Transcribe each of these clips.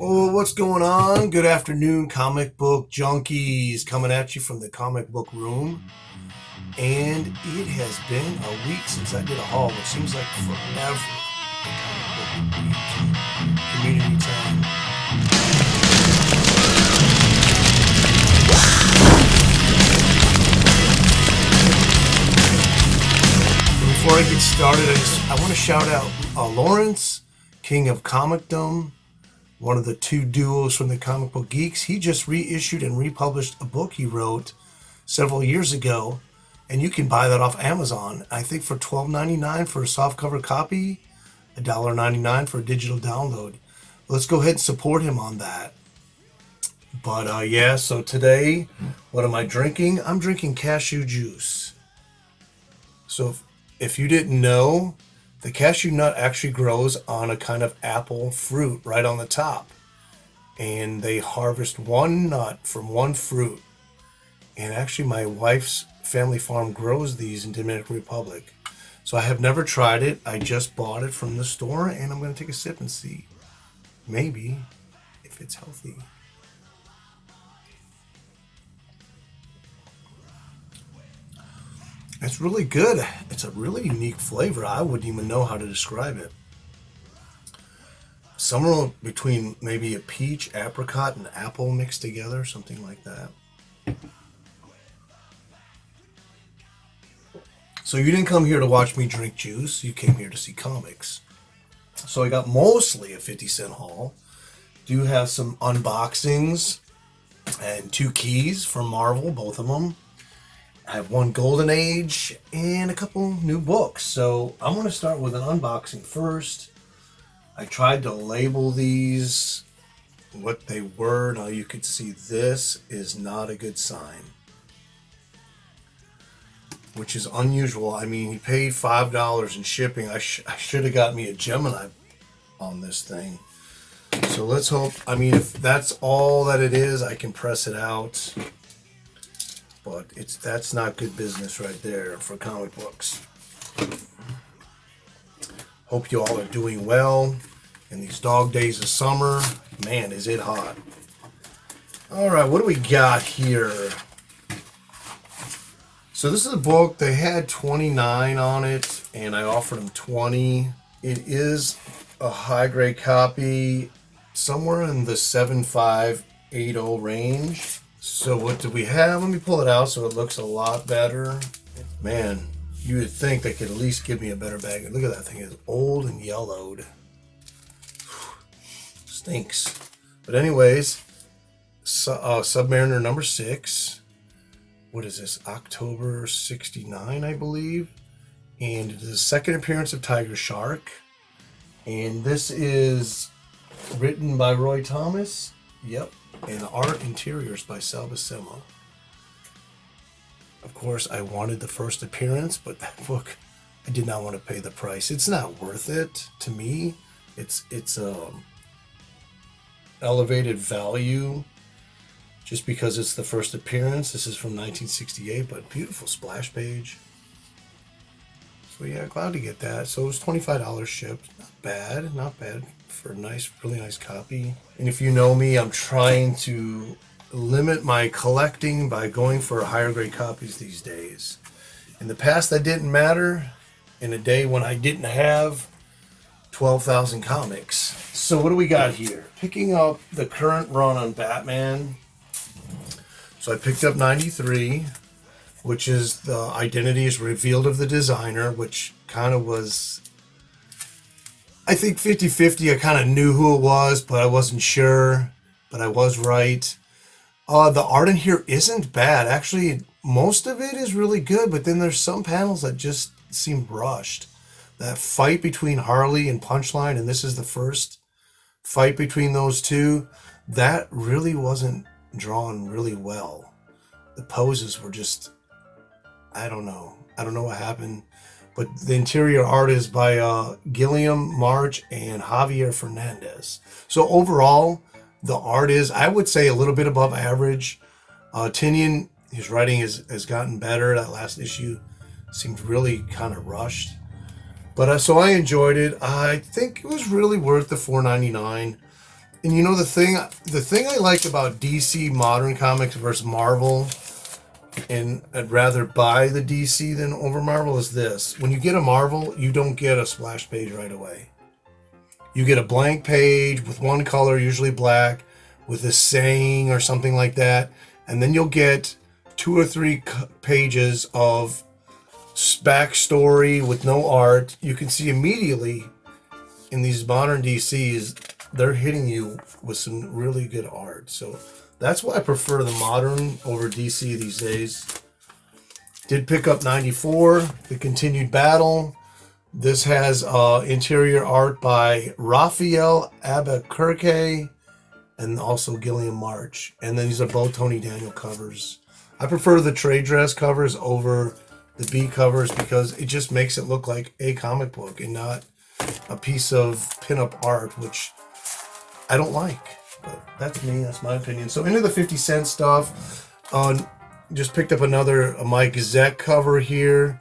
Oh, what's going on? Good afternoon, comic book junkies, coming at you from the comic book room. And it has been a week since I did a haul, which seems like forever in comic book community time. Before I get started, I want to shout out Lawrence, King of Comicdom, one of the two duos from the Comic Book Geeks. He just reissued and republished a book he wrote several years ago, and you can buy that off Amazon. I think for $12.99 for a softcover copy, $1.99 for a digital download. Let's go ahead and support him on that. But yeah, so today, what am I drinking? I'm drinking cashew juice. So if you didn't know, the cashew nut actually grows on a kind of apple fruit right on the top. And they harvest one nut from one fruit. And actually my wife's family farm grows these in Dominican Republic. So I have never tried it. I just bought it from the store, and I'm going to take a sip and see maybe if it's healthy. It's really good. It's a really unique flavor. I wouldn't even know how to describe it. Somewhere between maybe a peach, apricot, and apple mixed together, something like that. So you didn't come here to watch me drink juice. You came here to see comics. So I got mostly a 50-cent haul. Do have some unboxings and 2 keys from Marvel, both of them. I have 1 Golden Age and a couple new books. So I'm going to start with an unboxing first. I tried to label these what they were. Now you could see this is not a good sign, which is unusual. I mean, he paid $5 in shipping. I should have got me a Gemini on this thing. So let's hope, I mean, if that's all that it is, I can press it out. But that's not good business right there for comic books. Hope you all are doing well in these dog days of summer. Man, is it hot. All right, what do we got here? So this is a book. They had 29 on it, and I offered them 20. It is a high-grade copy, somewhere in the 7580 range. So what do we have? Let me pull it out so it looks a lot better. Man, you would think they could at least give me a better bag. Look at that thing. It's old and yellowed. Stinks. But anyways, Submariner number 6. What is this? October 69, I believe. And it is the second appearance of Tiger Shark. And this is written by Roy Thomas. Yep. And art interiors by Sal Buscema. Of course, I wanted the first appearance, but that book, I did not want to pay the price. It's not worth it to me. It's elevated value just because it's the first appearance. This is from 1968, but beautiful splash page. So yeah, glad to get that. So it was $25 shipped. Not bad for a nice, really nice copy. And if you know me, I'm trying to limit my collecting by going for higher grade copies these days. In the past, that didn't matter. In a day when I didn't have 12,000 comics. So what do we got here? Picking up the current run on Batman. So I picked up 93, which is the identity is revealed of the designer, which kind of was, I think 50-50. I kind of knew who it was, but I wasn't sure, but I was right. The art in here isn't bad. Actually, most of it is really good, but then there's some panels that just seem rushed. That fight between Harley and Punchline, and this is the first fight between those two, that really wasn't drawn really well. The poses were just, I don't know what happened. But the interior art is by Gilliam March and Javier Fernandez. So overall, the art is, I would say, a little bit above average. Tinian, his writing has gotten better. That last issue seemed really kind of rushed. But so I enjoyed it. I think it was really worth the $4.99. And you know the thing I like about DC modern comics versus Marvel, and I'd rather buy the DC than over Marvel, is this. When you get a Marvel, you don't get a splash page right away. You get a blank page with one color, usually black, with a saying or something like that. And then you'll get 2 or 3 pages of backstory with no art. You can see immediately in these modern DCs, they're hitting you with some really good art. So that's why I prefer the modern over DC these days. Did pick up 94, The Continued Battle. This has interior art by Raphael Albuquerque and also Gilliam March. And then these are both Tony Daniel covers. I prefer the trade dress covers over the B covers because it just makes it look like a comic book and not a piece of pinup art, which I don't like. But that's me, that's my opinion. So into the 50-cent stuff. Just picked up another Mike Zeck cover here.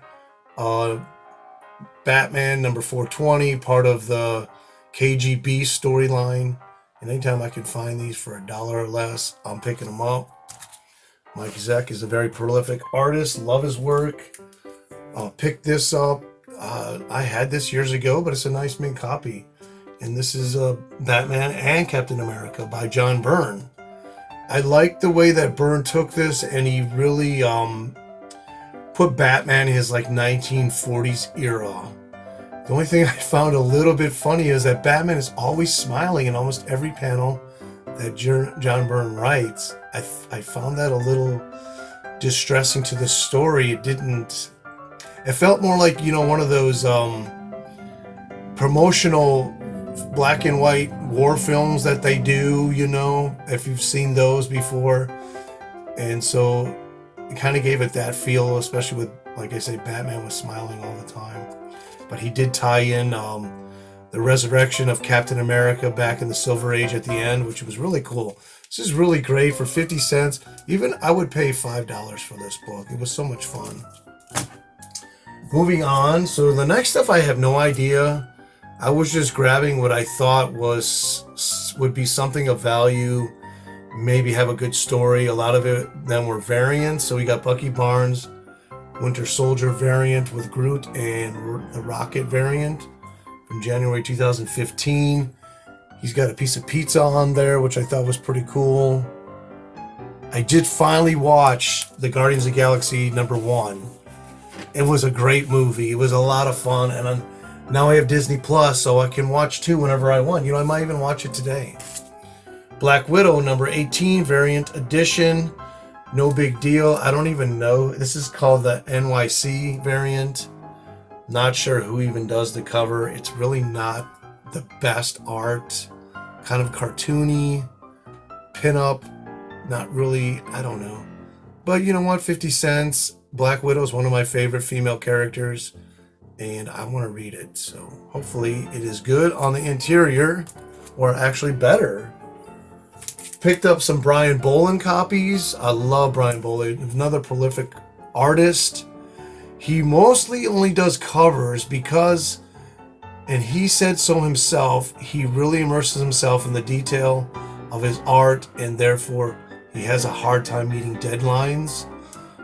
Batman number 420, part of the KGB storyline. And anytime I can find these for $1 or less, I'm picking them up. Mike Zeck is a very prolific artist. Love his work. Picked this up. I had this years ago, but it's a nice mint copy. And this is Batman and Captain America by John Byrne. I like the way that Byrne took this, and he really put Batman in his like 1940s era. The only thing I found a little bit funny is that Batman is always smiling in almost every panel that John Byrne writes. I found that a little distressing to the story. It felt more like, one of those promotional black and white war films that they do, if you've seen those before. And so it kind of gave it that feel, especially with, like I say, Batman was smiling all the time. But he did tie in the resurrection of Captain America back in the Silver Age at the end, which was really cool. This is really great for 50 cents. Even I would pay $5 for this book. It was so much fun. Moving on. So the next stuff, I have no idea. I was just grabbing what I thought would be something of value, maybe have a good story. A lot of them were variants. So we got Bucky Barnes, Winter Soldier variant with Groot, and the Rocket variant from January 2015. He's got a piece of pizza on there, which I thought was pretty cool. I did finally watch the Guardians of the Galaxy #1. It was a great movie. It was a lot of fun, and now I have Disney Plus, so I can watch 2 whenever I want. I might even watch it today. Black Widow #18 variant edition. No big deal. I don't even know. This is called the NYC variant. Not sure who even does the cover. It's really not the best art. Kind of cartoony. Pinup. Not really. I don't know. But you know what? 50 cents. Black Widow is one of my favorite female characters. And I want to read it. So hopefully it is good on the interior. Or actually better. Picked up some Brian Bolland copies. I love Brian Bolland. Another prolific artist. He mostly only does covers because, and he said so himself, he really immerses himself in the detail of his art, and therefore he has a hard time meeting deadlines.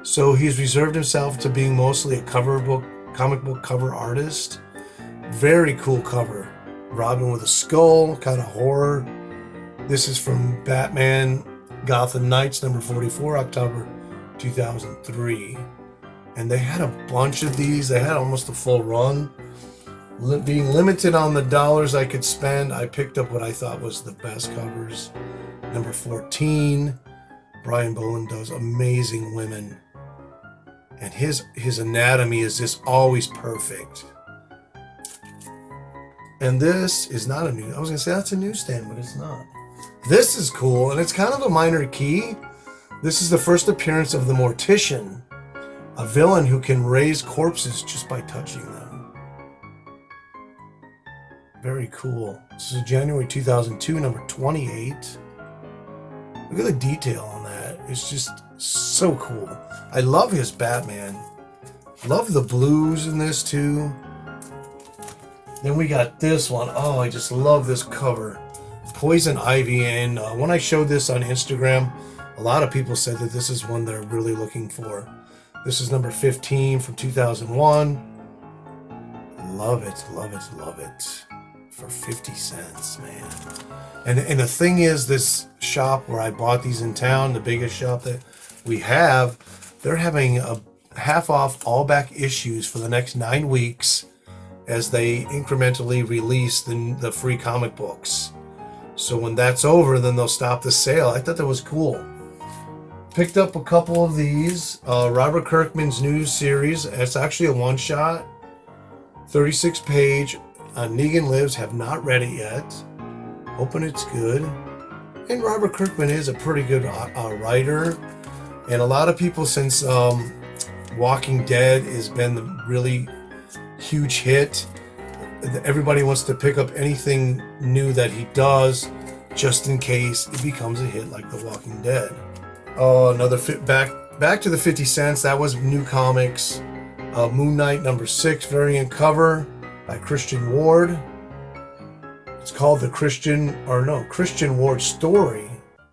So he's reserved himself to being mostly a comic book cover artist. Very cool cover. Robin with a skull, kind of horror. This is from Batman Gotham Knights #44, October 2003. And they had a bunch of these. They had almost a full run. Being limited on the dollars I could spend, I picked up what I thought was the best covers. #14, Brian Bolland does amazing women. And his anatomy is just always perfect. And this is not I was going to say that's a newsstand, but it's not. This is cool, and it's kind of a minor key. This is the first appearance of the Mortician, a villain who can raise corpses just by touching them. Very cool. This is January 2002, #28. Look at the detail on that. It's just so cool. I love his Batman. Love the blues in this too. Then we got this one. Oh, I just love this cover. Poison Ivy. And when I showed this on Instagram, a lot of people said that this is one they're really looking for. This is number 15 from 2001. Love it, love it, love it. For 50 cents, man. And the thing is, this shop where I bought these in town, the biggest shop that we have, they're having a half off all back issues for the next 9 weeks as they incrementally release the free comic books. So when that's over, then they'll stop the sale. I thought that was cool. Picked up a couple of these. Robert Kirkman's new series. It's actually a one-shot. 36 page. Negan Lives. Have not read it yet. Hoping it's good. And Robert Kirkman is a pretty good writer. And a lot of people, since Walking Dead has been the really huge hit, everybody wants to pick up anything new that he does just in case it becomes a hit like The Walking Dead. Oh, another back to the 50 cents. That was new comics. Moon Knight number 6 variant cover by Christian Ward. It's called the Christian Ward story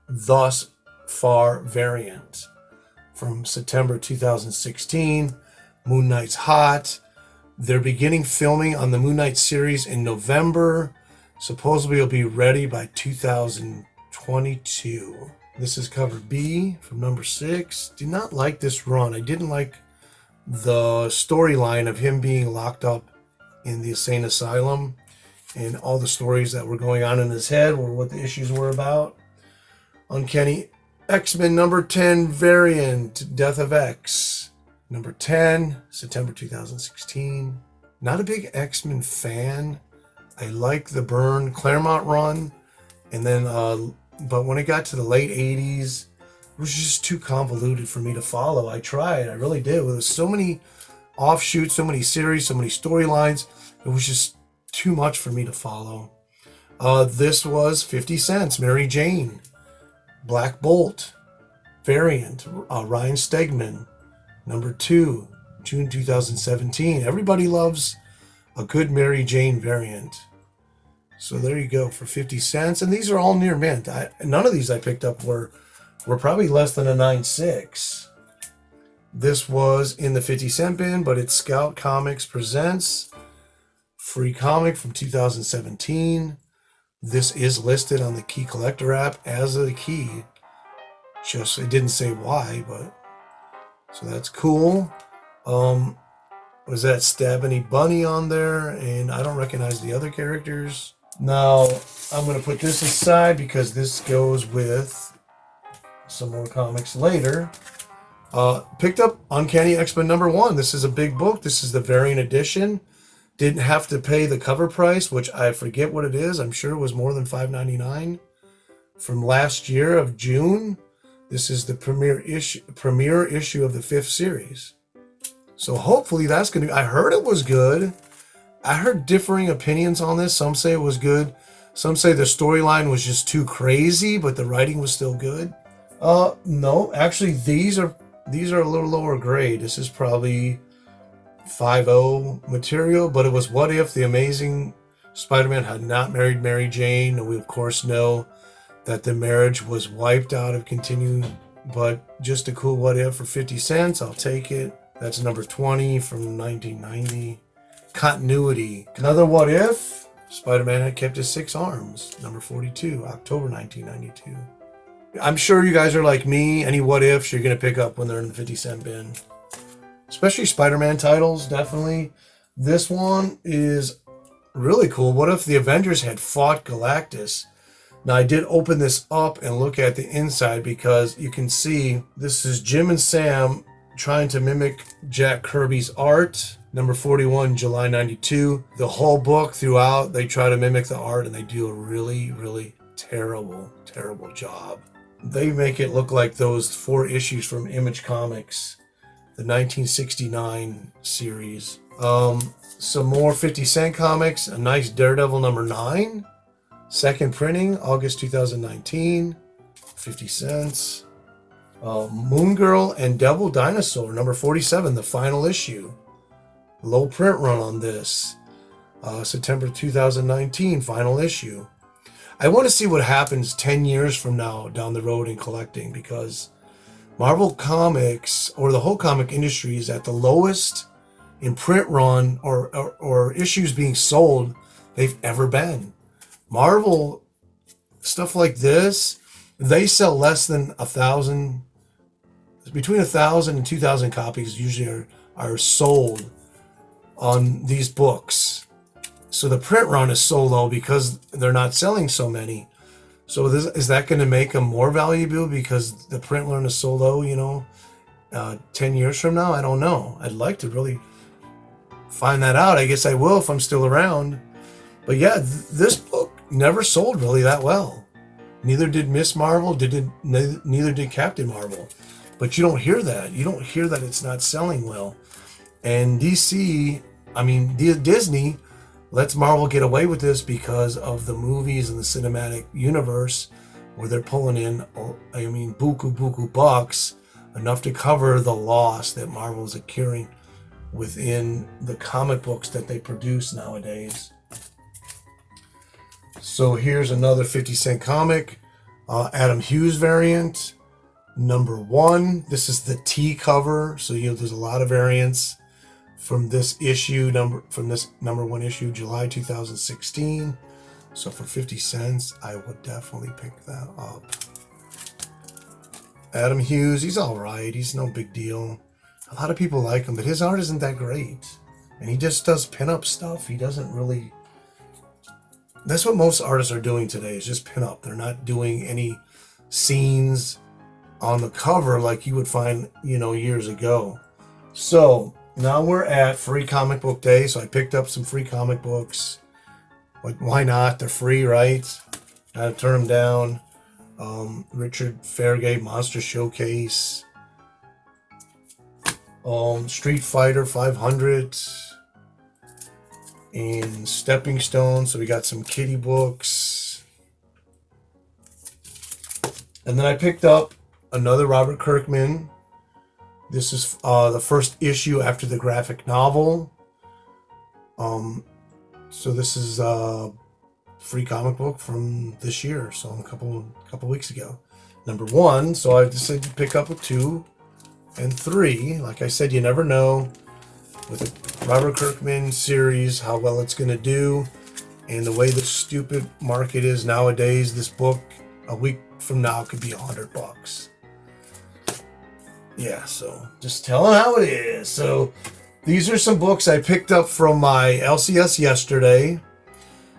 thus far variant from September 2016. Moon Knight's hot. They're beginning filming on the Moon Knight series in November. Supposedly it'll be ready by 2022. This is cover B from number 6. Did not like this run. I didn't like the storyline of him being locked up in the insane asylum and all the stories that were going on in his head or what the issues were about. Uncanny X-Men number 10 variant, Death of X. Number 10, September 2016. Not a big X-Men fan. I like the Byrne Claremont run. And then, but when it got to the late 80s, it was just too convoluted for me to follow. I tried, I really did. There was so many offshoots, so many series, so many storylines. It was just too much for me to follow. This was 50 cents, Mary Jane. Black Bolt variant, Ryan Stegman. Number 2, June 2017. Everybody loves a good Mary Jane variant. So there you go for 50 cents. And these are all near mint. None of these I picked up were probably less than a 9.6. This was in the 50 cent bin, but it's Scout Comics Presents. Free comic from 2017. This is listed on the Key Collector app as a key. Just, it didn't say why, but so that's cool. Was that Stabany Bunny on there? And I don't recognize the other characters. Now, I'm going to put this aside because this goes with some more comics later. Picked up Uncanny X-Men number 1. This is a big book. This is the variant edition. Didn't have to pay the cover price, which I forget what it is. I'm sure it was more than $5.99. From last year of June. This is the premiere issue of the 5th series. So hopefully that's going to... I heard it was good. I heard differing opinions on this. Some say it was good. Some say the storyline was just too crazy, but the writing was still good. No, actually these are a little lower grade. This is probably 5.0 material, but it was What If the Amazing Spider-Man had not married Mary Jane, and we of course know that the marriage was wiped out of continuing, but just a cool what if for 50 cents. I'll take it. That's number 20 from 1990. Continuity. Another what if. Spider-Man had kept his 6 arms. Number 42, October 1992. I'm sure you guys are like me. Any what ifs you're going to pick up when they're in the 50 cent bin. Especially Spider-Man titles, definitely. This one is really cool. What if the Avengers had fought Galactus? Now, I did open this up and look at the inside because you can see this is Jim and Sam trying to mimic Jack Kirby's art. Number 41, July 92. The whole book throughout, they try to mimic the art and they do a really, really terrible, terrible job. They make it look like those 4 issues from Image Comics, the 1969 series. Some more 50 cent comics. A nice Daredevil number 9. Second printing, August 2019, 50 cents. Moon Girl and Devil Dinosaur, number 47, the final issue. Low print run on this. September 2019, final issue. I want to see what happens 10 years from now down the road in collecting, because Marvel Comics, or the whole comic industry, is at the lowest in print run or issues being sold they've ever been. Marvel, stuff like this, they sell less than 1,000, between 1,000 and 2,000 copies usually are sold on these books. So the print run is so low because they're not selling so many. So is that going to make them more valuable because the print run is so low, 10 years from now? I don't know. I'd like to really find that out. I guess I will if I'm still around. But yeah, this book never sold really that well. Neither did Miss Marvel, neither did Captain Marvel. But you don't hear that. You don't hear that it's not selling well. And Disney lets Marvel get away with this because of the movies and the cinematic universe, where they're pulling in, buku bucks, enough to cover the loss that Marvel is accruing within the comic books that they produce nowadays. So here's another 50-cent comic, Adam Hughes variant, number 1. This is the T cover, so there's a lot of variants from this number 1 issue, July 2016. So for 50 cents, I would definitely pick that up. Adam Hughes, he's all right. He's no big deal. A lot of people like him, but his art isn't that great. And he just does pinup stuff. He doesn't really... That's what most artists are doing today, is just pinup. They're not doing any scenes on the cover like you would find, years ago. So now we're at Free Comic Book Day, so I picked up some free comic books. But why not? They're free, right? Gotta turn them down. Richard Fairgate Monster Showcase. Street Fighter 500. And Stepping Stone. So we got some kitty books. And then I picked up another Robert Kirkman. This is the first issue after the graphic novel. So this is a free comic book from this year, so a couple weeks ago. Number 1, so I decided to pick up a 2 and 3. Like I said, you never know with the Robert Kirkman series how well it's going to do. And the way the stupid market is nowadays, this book a week from now could be $100. Yeah, so just telling how it is. So these are some books I picked up from my LCS yesterday.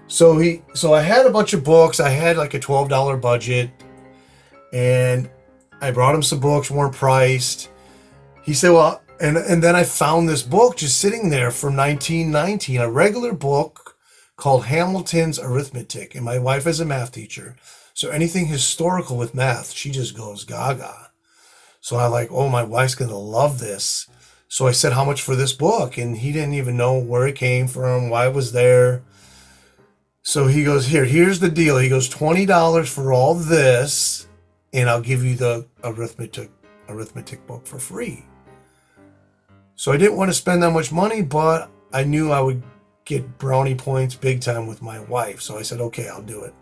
So I had a bunch of books. I had like a $12 budget, and I brought him some books, weren't priced. He said, well, and then I found this book just sitting there from 1919, a regular book called Hamilton's Arithmetic. And my wife is a math teacher, so anything historical with math, she just goes gaga. So I like, oh, my wife's going to love this. So I said, how much for this book? And he didn't even know where it came from, why it was there. So he goes, here's the deal. He goes, $20 for all this, and I'll give you the arithmetic book for free. So I didn't want to spend that much money, but I knew I would get brownie points big time with my wife. So I said, okay, I'll do it.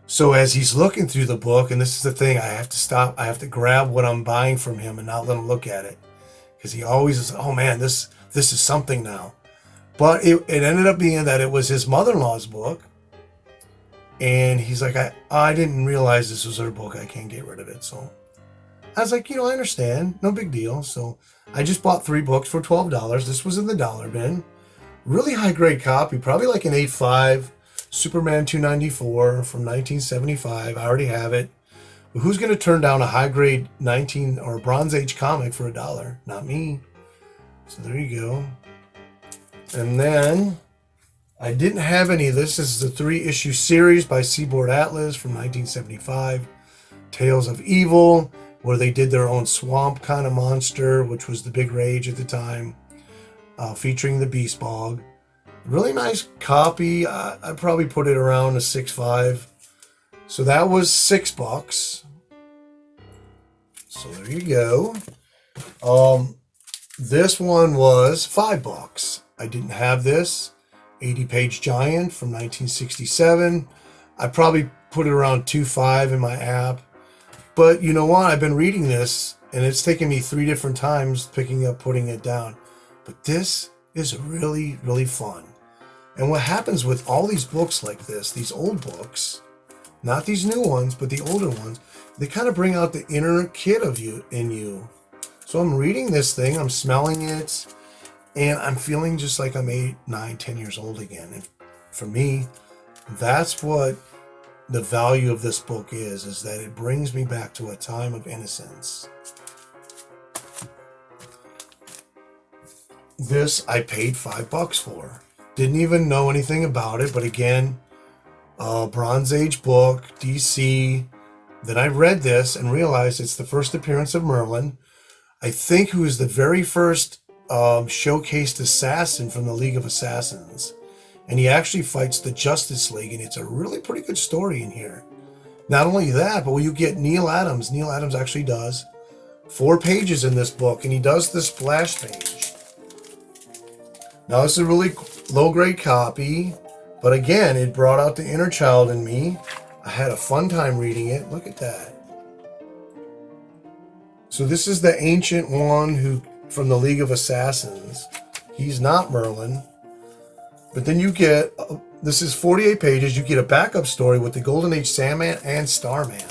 So as he's looking through the book, and this is the thing, I have to stop. I have to grab what I'm buying from him and not let him look at it. Because he always is, oh man, this is something now. But it ended up being that it was his mother-in-law's book. And he's like, I didn't realize this was her book. I can't get rid of it. So I was like, I understand. No big deal. So I just bought 3 books for $12. This was in the dollar bin. Really high-grade copy, probably like an 8.5. Superman 294 from 1975. I already have it. But who's going to turn down a high-grade 19 or Bronze Age comic for $1? Not me. So there you go. And then I didn't have any of this. This is a 3-issue series by Seaboard Atlas from 1975. Tales of Evil, where they did their own swamp kind of monster, which was the big rage at the time, featuring the Beast Bog. Really nice copy. I'd probably put it around a 6.5. So that was $6. So there you go. This one was $5. I didn't have this. 80-page giant from 1967. I probably put it around 2.5 in my app. But you know what? I've been reading this, and it's taken me 3 different times picking up, putting it down. But this is really, really fun. And what happens with all these books like this, these old books, not these new ones, but the older ones, they kind of bring out the inner kid of you in you. So I'm reading this thing, I'm smelling it, and I'm feeling just like I'm 8, 9, 10 years old again. And for me, that's what the value of this book is that it brings me back to a time of innocence. This I paid $5 for. Didn't even know anything about it, but again, Bronze Age book, DC. Then I read this and realized it's the first appearance of Merlin. I think who is the very first showcased assassin from the League of Assassins. And he actually fights the Justice League, and it's a really pretty good story in here. Not only that, but when you get Neil Adams actually does 4 pages in this book, and he does the splash page. Now, this is a really low-grade copy, but again, it brought out the inner child in me. I had a fun time reading it. Look at that. So this is the ancient one who from the League of Assassins. He's not Merlin. But then you get, this is 48 pages, you get a backup story with the Golden Age Sandman and Starman.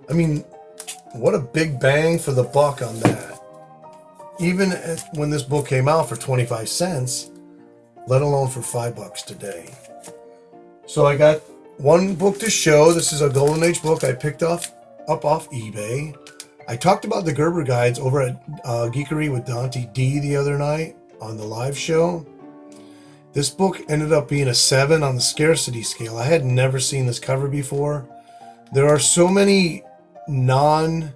I mean, what a big bang for the buck on that. Even when this book came out for 25 cents, let alone for $5 today. So I got one book to show. This is a Golden Age book I picked up off eBay. I talked about the Gerber guides over at Geekery with Dante D the other night on the live show. This book ended up being a 7 on the scarcity scale. I had never seen this cover before. There are so many non-cool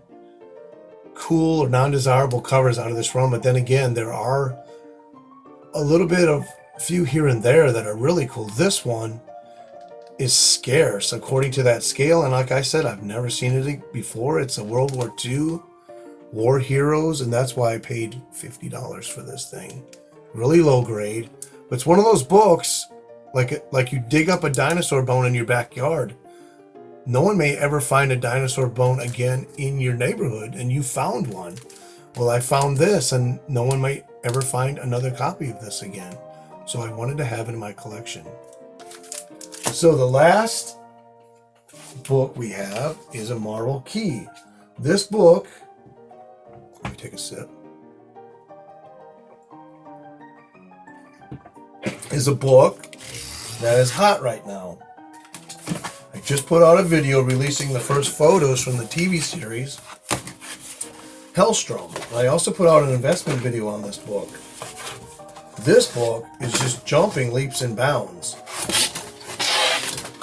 or non-desirable covers out of this run, but then again, there are a little bit of few here and there that are really cool. This one is scarce according to that scale, and like I said, I've never seen it before. It's a World War II war heroes, and that's why I paid $50 for this thing. Really low grade. But it's one of those books, like you dig up a dinosaur bone in your backyard. No one may ever find a dinosaur bone again in your neighborhood, and you found one. Well, I found this, and no one might ever find another copy of this again. So I wanted to have it in my collection. So the last book we have is a Marvel Key. This book, let me take a sip, is a book that is hot right now. I just put out a video releasing the first photos from the TV series Hellstrom. I also put out an investment video on this book. This book is just jumping leaps and bounds.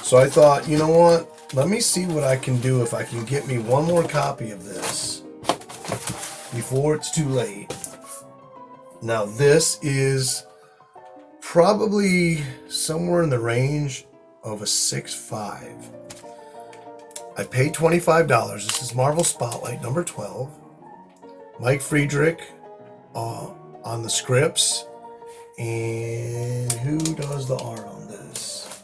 So I thought, you know what? Let me see what I can do if I can get me one more copy of this before it's too late. Now this is probably somewhere in the range of a 6.5. I paid $25. This is Marvel Spotlight number 12. Mike Friedrich on the scripts. And who does the art on this?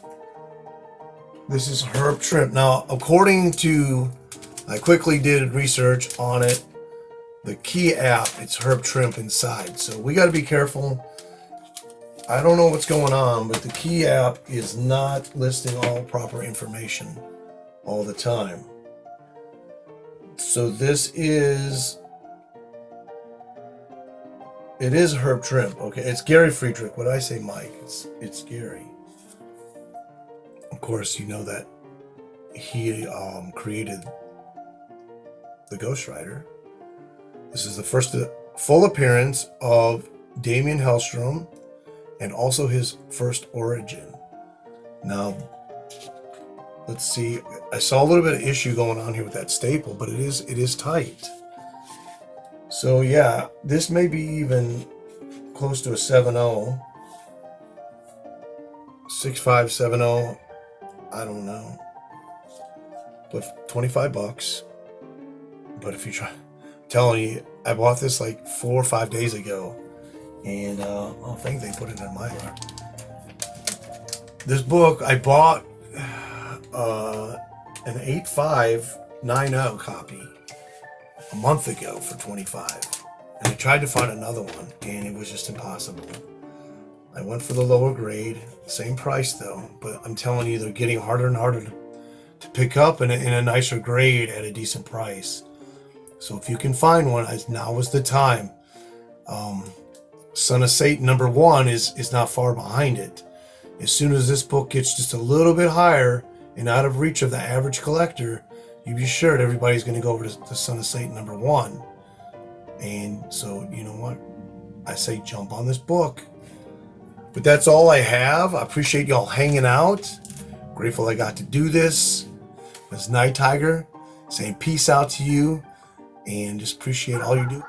This is Herb Trimp. Now, according to, I quickly did research on it, the Key app, it's Herb Trimp inside. So we got to be careful. I don't know what's going on, but the Key app is not listing all proper information all the time. So this is, it is Herb Trimp. Okay, it's Gary Friedrich. What I say, Mike? It's Gary. Of course, you know that he created the Ghost Rider. This is the first full appearance of Damian Hellstrom, and also his first origin. Now, let's see. I saw a little bit of issue going on here with that staple, but it is tight. So yeah, this may be even close to a 7.0. 6.5, 7.0. I don't know. But $25. But if you try, I'm telling you, I bought this like 4 or 5 days ago. And I think they put it in my car. This book I bought, an 8590 copy a month ago for 25, and I tried to find another one, and it was just impossible. I went for the lower grade, same price though, but I'm telling you, they're getting harder and harder to pick up in a nicer grade at a decent price. So if you can find one, now is the time. Son of Satan #1 is not far behind it. As soon as this book gets just a little bit higher and out of reach of the average collector, you be sure that everybody's going to go over to Son of Satan #1. And so, you know what? I say jump on this book. But that's all I have. I appreciate y'all hanging out. Grateful I got to do this. It's Nighttiger saying peace out to you, and just appreciate all you do.